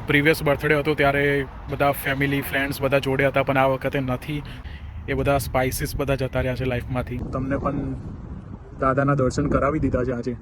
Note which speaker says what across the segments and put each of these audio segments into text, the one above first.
Speaker 1: Previous birthday હતો ત્યારે બધા ફેમિલી ફ્રેન્ડ્સ બધા જોડે હતા, પણ આ વખતે નથી. એ બધા સ્પાઇસીસ બધા જતા રહ્યા છે લાઈફમાંથી. તમને પણ દાદાના દર્શન કરાવી દીધા છે આજે.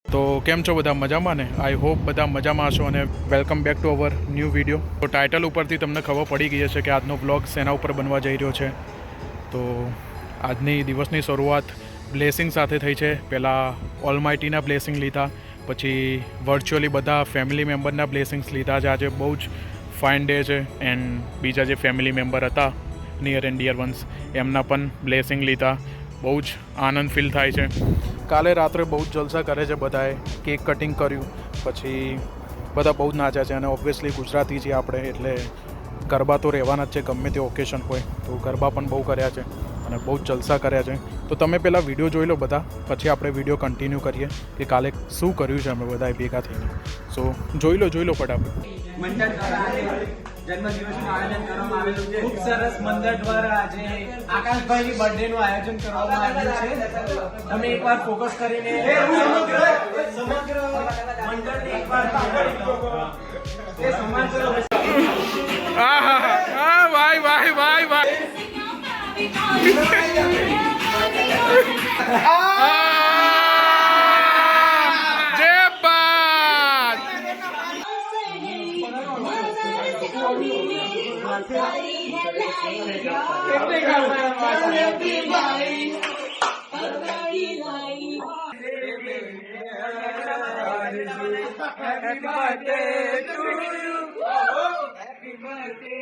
Speaker 1: તો કેમ છો બધા? મજામાં ને? આઈ હોપ બધા મજામાં હશો અને welcome back to our new video. તો ટાઇટલ ઉપરથી તમને ખબર પડી ગઈ હશે કે આજનો બ્લોગ શેના ઉપર બનવા જઈ રહ્યો છે. તો આજની દિવસની શરૂઆત બ્લેસિંગ સાથે થઈ છે. પહેલાં ઓલમાઇટીના બ્લેસિંગ લીધા, પછી વર્ચ્યુઅલી બધા ફેમિલી મેમ્બરના બ્લેસિંગ્સ લીધા છે. આજે બહુ જ ફાઇન ડે છે એન્ડ બીજા જે ફેમિલી મેમ્બર હતા નિયર એન્ડ ડિયર વન્સ એમના પણ બ્લેસિંગ લીધા. બહુ જ આનંદ ફીલ થાય છે. કાલે રાત્રે બહુ જ જલસા કરે છે બધાએ. કેક કટિંગ કર્યું, પછી બધા બહુ જ નાચ્યા છે અને ઓબ્વિયસલી ગુજરાતી છીએ આપણે એટલે ગરબા તો રહેવાના જ છે ગમે તે ઓકેશન હોય. તો ગરબા પણ બહુ કર્યા છે અને બહુ જ જલસા કર્યા છે. તો તમે પહેલાં વિડીયો જોઈ લો બધા, પછી આપણે વિડીયો કન્ટિન્યુ કરીએ કે કાલે શું કર્યું છે અમે બધાએ ભેગા થઈને. સો જોઈ લો ફટાફટ.
Speaker 2: મંડળ દ્વારા જન્મદિવસનું આયોજન કરવામાં આવેલું છે. ખૂબ સરસ મંડળ દ્વારા આજે આકાશભાઈની બર્થડે નું આયોજન કરવામાં આવ્યું છે. તમે એકવાર ફોકસ કરીને સમગ્ર મંડળને એકવાર Happy birthday to you. Happy birthday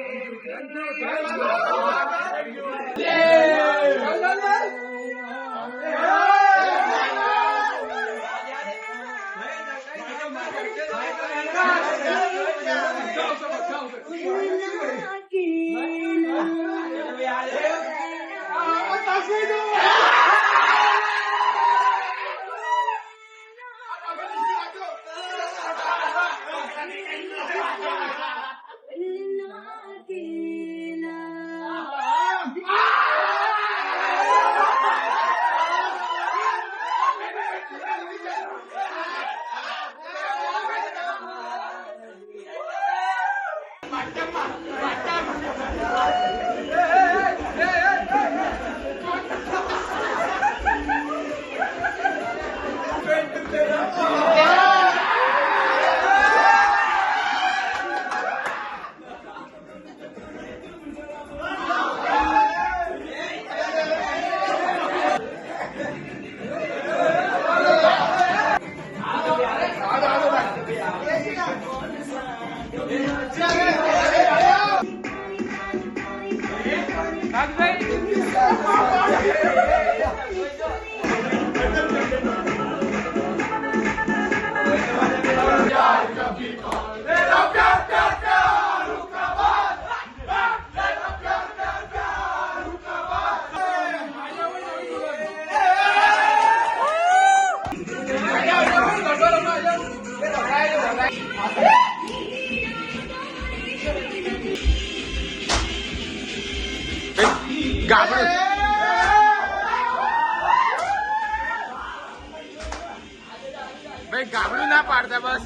Speaker 2: ભાઈ ગાબડું ના પાડતા બસ.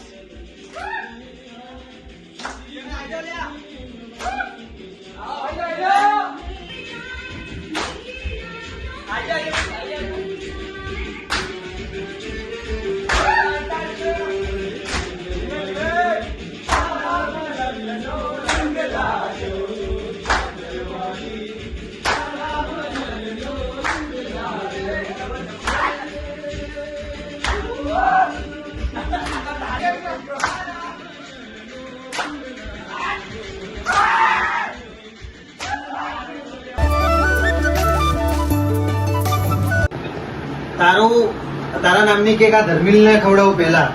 Speaker 2: તારા નામની કેક આ ધર્મિલને ખવડાવું પહેલા,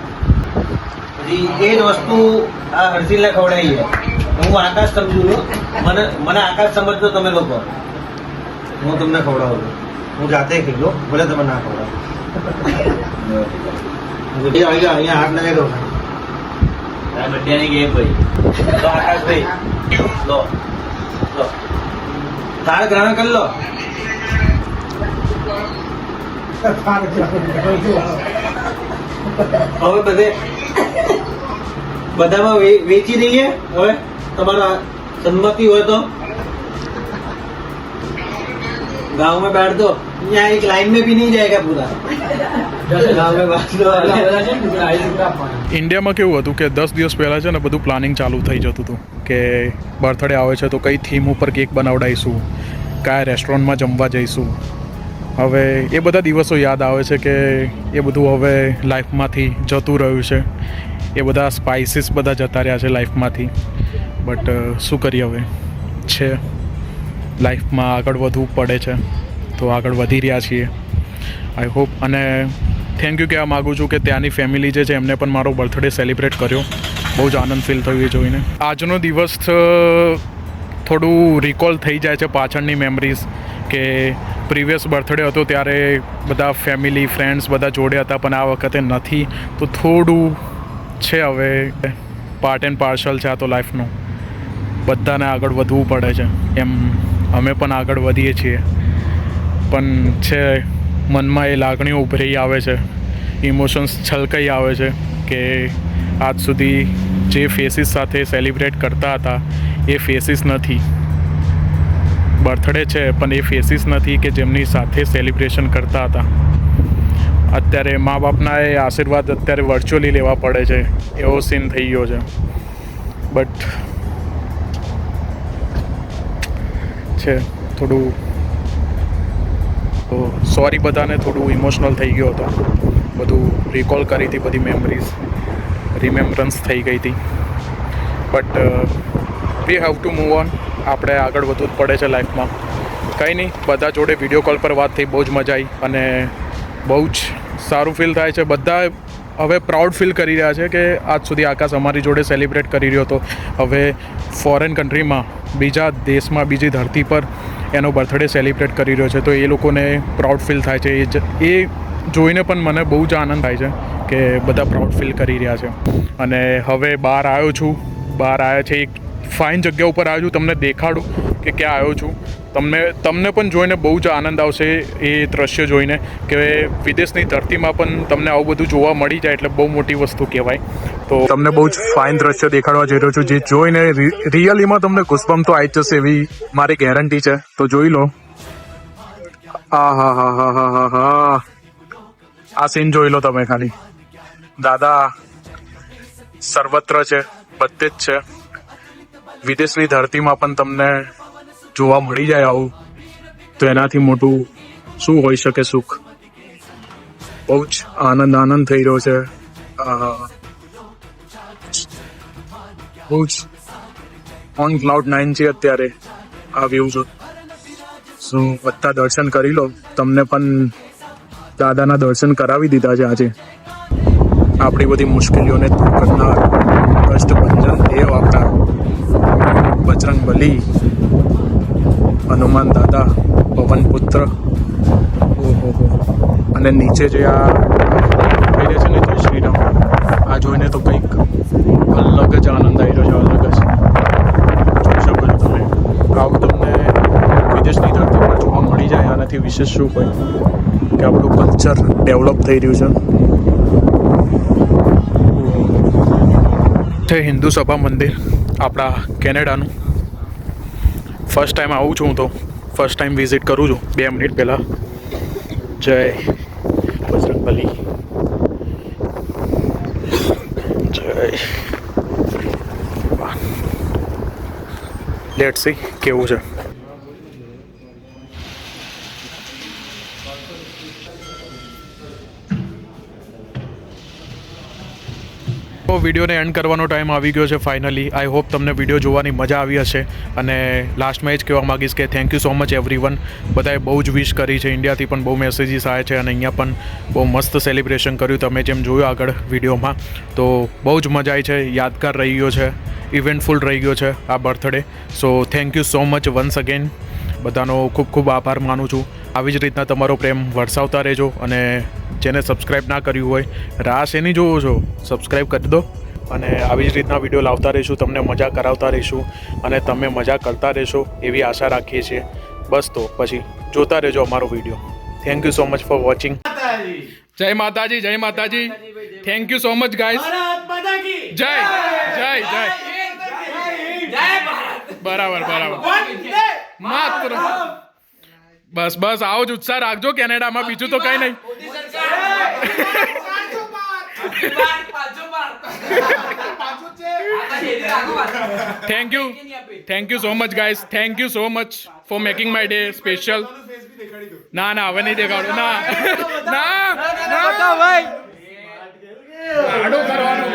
Speaker 2: પછી
Speaker 3: એ જ વસ્તુ આ હર્ષિલને ખવડાવી છે. હું આકાશ સમજુ છું. મને આકાશ સમજજો તમે લોકો. હું તમને ખવડાવું છું. હું જાતે ખાઈ લો, ભલે તમે ના ખવડાવો. અહીંયા હાથ લગાવી દો. બધાની ગેમ ભાઈ. તો આકાશભાઈ લો લો તાર ગ્રહણ કરી લો. હવે બધામાં વેચી દઈએ. હવે તમારા સંમતિ હોય તો गाँव में बैठ दो, यहाँ एक लाइन में भी नहीं जाएगा पूरा. गाँव में बैठ दो.
Speaker 1: ઇન્ડિયામાં કેવું હતું કે 10 દિવસ પહેલાં છે ને બધું પ્લાનિંગ ચાલુ થઈ જતું હતું કે બર્થડે આવે છે તો કઈ થીમ ઉપર કેક બનાવડાવીશું, કયા રેસ્ટોરન્ટમાં જમવા જઈશું. હવે એ બધા દિવસો યાદ આવે છે કે એ બધું હવે લાઈફમાંથી જતું રહ્યું છે. એ બધા સ્પાઇસીસ બધા જતા રહ્યા છે લાઈફમાંથી. બટ શું કરીએ, હવે છે લાઈફમાં આગળ વધવું પડે છે તો આગળ વધી રહ્યા છીએ. આઈ હોપ અને થેન્ક યુ કહેવા માગું છું કે ત્યાંની ફેમિલી જે છે એમને પણ મારો બર્થડે સેલિબ્રેટ કર્યો. બહુ જ આનંદ ફીલ થયો એ જોઈને. આજનો દિવસ થોડું રિકોલ થઈ જાય છે પાછળની મેમરીઝ કે પ્રીવિયસ બર્થડે હતો ત્યારે બધા ફેમિલી ફ્રેન્ડ્સ બધા જોડે હતા પણ આ વખતે નથી. તો થોડું છે હવે પાર્ટ એન્ડ પાર્સલ છે આ તો લાઈફનું. બધાને આગળ વધવું પડે છે એમ અમે પણ આગળ વધીએ છીએ. પણ છે મનમાં એ લાગણીઓ ઉભરી આવે છે, ઇમોશન્સ છલકાઈ આવે છે કે આજ સુધી જે ફેસીસ સાથે સેલિબ્રેટ કરતા હતા એ ફેસીસ નથી. બર્થડે છે પણ એ ફેસીસ નથી કે જેમની સાથે સેલિબ્રેશન કરતા હતા. અત્યારે મા બાપના એ આશીર્વાદ અત્યારે વર્ચ્યુઅલી લેવા પડે છે એવો સીન થઈ ગયો છે. બટ છે થોડું સોરી બધાને, થોડું ઇમોશનલ થઈ ગયો હતો. બધું રિકોલ કરી હતી, બધી મેમરીઝ રિમેમ્બરન્સ થઈ ગઈ હતી. But we have to move on. આપણે આગળ વધવું જ પડે છે લાઈફમાં. કંઈ નહીં, બધા જોડે વિડીયો કોલ પર વાત થઈ, બહુ જ મજા આવી અને બહુ જ સારું ફીલ થાય છે. બધા હવે પ્રાઉડ ફીલ કરી રહ્યા છે કે આજ સુધી આકાશ અમારી જોડે સેલિબ્રેટ કરી રહ્યો હતો. હવે ફોરેન કન્ટ્રીમાં, બીજા દેશમાં, બીજી ધરતી પર એનો બર્થડે સેલિબ્રેટ કરી રહ્યો છે તો એ લોકોને પ્રાઉડ ફીલ થાય છે. એ જોઈને પણ મને બહુ જ આનંદ થાય છે કે બધા પ્રાઉડ ફીલ કરી રહ્યા છે. અને હવે બહાર આવ્યો છું, બહાર આવ્યા છે, એક ફાઇન જગ્યા ઉપર આવ્યો છું. તમને દેખાડું કે ક્યાં આવ્યો છું. તમને પણ જોઈને બહુ જ આનંદ આવશે એ દ્રશ્ય જોઈને કે વિદેશની ધરતીમાં પણ તમને આવું બધું જોવા મળી જાય એટલે બહુ મોટી વસ્તુ કહેવાય. તો તમને બહુ જ ફાઇન દ્રશ્ય દેખાડવા જઈ રહ્યો છું જે જોઈને રિયલીમાં તમને ગુસ્બમ્પ તો આવી જ જશે એવી મારી ગેરંટી છે. તો જોઈ લો. હા, આ સીન જોઈ લો તમે ખાલી. દાદા સર્વત્ર છે, બધે જ છે. વિદેશની ધરતીમાં પણ તમને જોવા મળી જાય આવું તો એનાથી મોટું શું હોઈ શકે સુખ. બહુ જ આનંદ થઈ રહ્યો છે. બહુ જ ઓન ક્લાઉડ 9 છે અત્યારે આ વ્યૂ છે. શું બધા દર્શન કરી લો. તમને પણ દાદાના દર્શન કરાવી દીધા છે આજે. આપણી બધી મુશ્કેલીઓને દૂર કરનાર કષ્ટભંજન દેવ આપણા બજરંગ બલી, હનુમાન દાદા, પવન પુત્ર. ઓહો, અને નીચે જે આ કહી રહ્યા છે ને જય શ્રી રામ, આ જોઈને તો કંઈક અલગ જ આનંદ આવી રહ્યો છે. અલગ જ જોઈ શકો છો તમે. આવું તમને વિદેશની ધરતી પર જોવા મળી જાય. આનાથી વિશેષ શું હોય કે આપણું કલ્ચર ડેવલપ થઈ રહ્યું છે. હિન્દુ સભા મંદિર આપણા કેનેડાનું. ફર્સ્ટ ટાઈમ આવું છું હું તો, ફર્સ્ટ ટાઈમ વિઝિટ કરું છું 2 મિનિટ પહેલાં. જય બજરંગબલી, જય. લેટ્સ સી કેવું છે. તો વિડીયોને એન્ડ કરવાનો ટાઈમ આવી ગયો છે ફાઇનલી. આઈ હોપ તમને વિડીયો જોવાની મજા આવી હશે. અને લાસ્ટમાં એ જ કહેવા માગીશ કે thank you so much everyone. બધાએ બહુ જ વિશ કરી છે. ઇન્ડિયાથી પણ બહુ મેસેજીસ આવ્યા છે અને અહીંયા પણ બહુ મસ્ત સેલિબ્રેશન કર્યું તમે જેમ જોયું આગળ વિડીયોમાં. તો બહુ જ મજા આવી છે. યાદગાર રહી ગયો છે, ઇવેન્ટફુલ રહી ગયો છે આ birthday. So thank you so much once again. બધાનો ખૂબ ખૂબ આભાર માનું છું. આવી જ રીતના તમારો પ્રેમ વરસાવતા રહેજો. અને જેને સબસ્ક્રાઈબ ના કર્યું હોય, રાહ શેની જોવો છો, સબસ્ક્રાઈબ કરી દો. અને આવી જ રીતના વિડીયો લાવતા રહીશું, તમને મજા કરાવતા રહીશું અને તમે મજા કરતા રહેશો એવી આશા રાખીએ છીએ. બસ તો પછી જોતા રહેજો અમારો video. Thank you so much for watching. જય માતાજી, જય માતાજી. Thank you so much guys. જય જય જય. બરાબર બરાબર. માત્ર બસ બસ આવો જ ઉત્સાહ રાખજો કેનેડામાં, બીજું તો કઈ નહીં. Thank you so much guys. Thank you so much for making my day special. ના ના હવે નહીં દેખાડો. ના ના ભાઈ આડો કરવાનો.